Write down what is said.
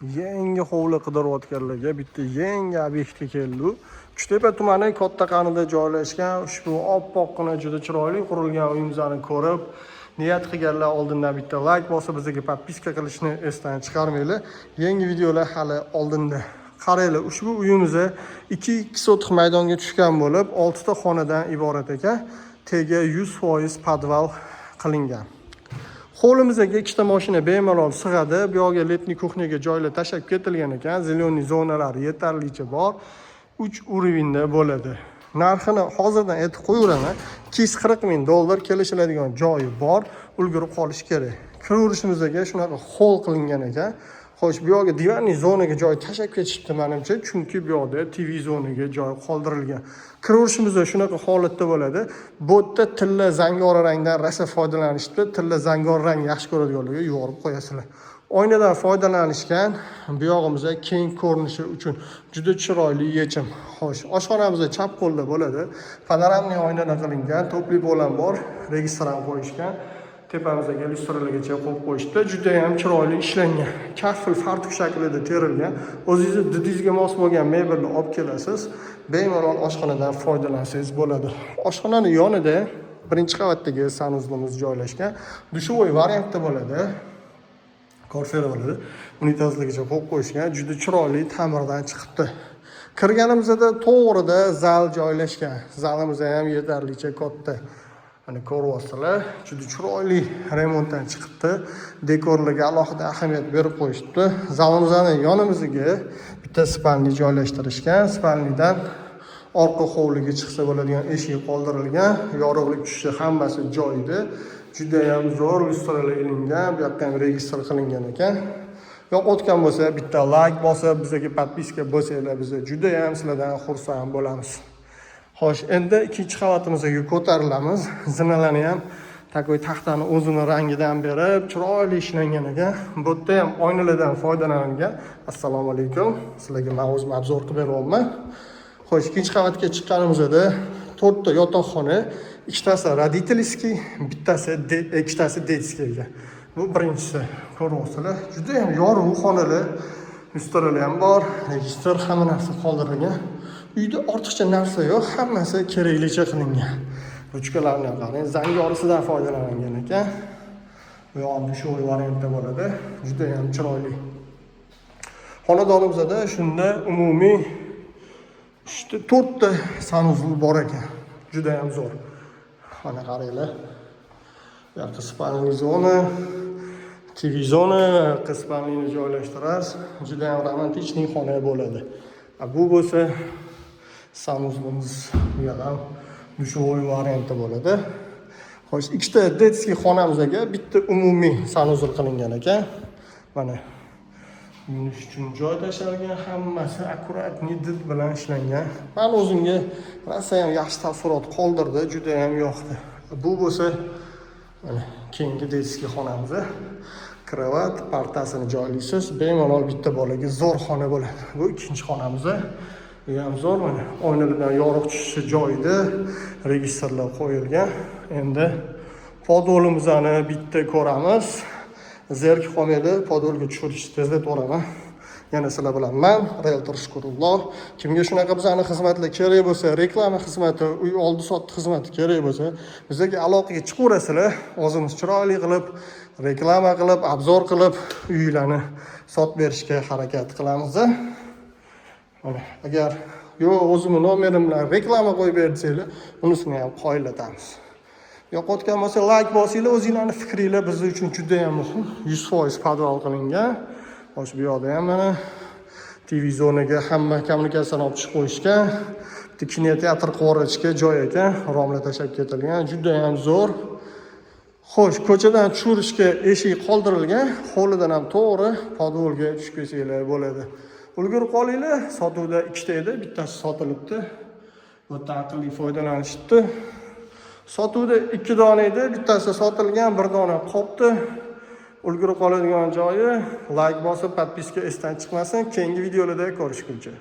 yangi hovli qidirayotganlarga bitta yangi obyektga keldik. Uchtepa tumani Kattaqanida joylashgan ushbu oppoqqina juda chiroyli qurilgan uyimizni ko'rib, niyat qilganlar oldindan bitta like bosib, bizga podpiska qilishni esdan chiqarmanglar. Yangi videolar hali oldinda. Qaranglar, ushbu uyimiz 2 sotix maydonga tushgan bo'lib, 6 ta xonadan iborat ekan. Tega 100% podval qilingan. Hovlimizga 2 ta mashina bemalol sig'adi. Bu yerga letniy kuxnyaga joylar tashab ketilgan ekan. Zeleniy zonalari yetarlicha bor. 3 urovenda bo'ladi. Narxini hozirdan aytib qo'yaveraman. $240,000 kelishiladigan joyi bor. Ulgurib qolish kerak. Kiraverishimizga shunaqa hol qilingan ekan. Xo'sh, bu yerga divanli zonaga joy tashab ketishibdi menimcha, chunki bu yerda TV zonaga joy qoldirilgan. Kiraverishimizda shunaqa holatda bo'ladi. Bu yerda tilla zangor rangdan rosa foydalanishdi. Tilla zangor rang yaxshi ko'radiganlarga yuborib qo'yasizlar. Oynadan foydalanishgan. Bu yog'imizda keng ko'rinishi uchun juda chiroyli yechim. Xo'sh, oshxonamizda chap qo'lda bo'ladi. Panoramli oynalar qilingan, to'pli bo'lam bor, registr ham qo'yishgan. Tepamizga lyustralargacha qo'yib qo'yishdi. Juda ham chiroyli ishlangan. Kafil fartuq shaklida terilgan. O'zingiz didingizga mos bo'lgan mebelni olib kelasiz. Bemalol oshxonadan foydalansangiz bo'ladi. Oshxonaning yonida birinchi qavatdagi sanuzlimiz joylashgan. Dushovoy variantda bo'ladi. Korfera bo'ladi. Unitazligicha qo'yib qo'yishgan. Juda chiroyli ta'mirdan chiqibdi. Kirganimizda to'g'rida zal joylashgan. Zalimiz ham yetarlicha katta. Hani ko'ryapsizlar, juda chiroyli remontdan chiqibdi. Dekorlarga alohida ahamiyat berib qo'yishdi. Zalimizning yonimizga bitta spalni joylashtirishgan. Spalnidan orqa hovliga chiqsa bo'ladigan eshik qoldirilgan. Yorug'lik tushishi hammasi joyida. Juda ham zo'r lyustralar ilingan, bu yoqda ham registr qilingan ekan. Yoqayotgan bo'lsa, bitta like bosib, bizga podpiska bo'lsanglar, biz juda ham sizlardan xursand bo'lamiz. Xo'sh, endi ikkinchi qavatimizga ko'tarilamiz. Zinalarni ham takoy taxtani o'zini rangidan berib, chiroyli ishlangan ekan. Bu yerda ham oynalardan foydalanilgan. Assalomu alaykum. Sizlarga men o'zim obzor qilib beryapman. Xo'sh, ikkinchi qavatga chiqqanimizda 4 ta yotoqxona, ikkitasi родительский, ikkitasi детский ekan. Bu birinchisi. Ko'ryapsizlar, juda ham yorug' xonalar, lyustralar ham bor, registr hamma narsa qoldirilgan. Uyda ortiqcha narsa yo'q, hammasi keraklicha qilingan. Ruchkalarni qarang, zangorisidan foydalangan ekan. Bu ham shu variantda bo'ladi. Juda ham chiroyli. Xonadonimizda shunda umumiy 4 ta sanuzul bor ekan. Juda ham zo'r. Mana qaranglar. Bu yoqda spalni zona, TV zona, spalnini joylashtirasiz. Juda ham romantik xona bo'ladi. Bu bo'lsa sanuzlimiz ham dushovoy variantda bo'ladi. Xo'sh, ikkita детский xonamizga bitta umumiy sanuzul qilingan ekan. Mana yunish uchun joy tashalgan, hammasi akkurat nidit bilan ishlangan. Men o'zimga rosa ham yaxshi taassurot qoldirdi, juda ham yoqdi. Bu bo'lsa mana keyingi детский xonamiz. Kravat, partasini joylaysiz, bemalol bitta bolaga zo'r xona bo'ladi. Bu ikkinchi xonamiz. Bu ham zo'r, mana oynalardan yorug' tushishi joyida, registrlar qo'yilgan. Endi podolimizni bitta ko'ramiz. Zerk qolmaydi, podolga tushirishni tezlatib Yana sizlar bilan men, Realtor Shukurulloh. Kimga shunaqa bizning xizmatlar kerak bo'lsa, reklama xizmati, uy oldi sotdi xizmati kerak bo'lsa, bizga aloqaga chiqaverasizlar. O'zimiz chiroyli qilib, reklama qilib, obzor qilib, uylarni sotib berishga harakat qilamiz. Mana agar o'zimning nomerim bilan reklama qo'yib bersanglar, unisini ham qoyillatamiz. Yoqayotgan bo'lsa like bosinglar, o'zingizlarning fikringlar biz uchun juda ham muhim. 100% podval qilingan. Xo'sh, bu yerda ham mana TV zonaga hamma kommunikatsiyani olib chiqib qo'yishgan. Bitta kinoteatr qurishga joy ekan, romlar tashab ketilgan, juda ham zo'r. Xo'sh, ko'chadan tushirishga eshik qoldirilgan, hovlidan ham to'g'ri podvolga tushib kelsanglar bo'ladi. Ulgurib qolinglar, sotuvda 2 ta edi, bittasi sotilibdi. Bu aqlli foydalanishdi. Sotuvda 2 dona edi, bittasi sotilgan, 1 dona qolibdi. Ulgurib qoladigan joyi like bosib, podpiska esdan chiqmasin. Keyingi videolarda ko'rishguncha.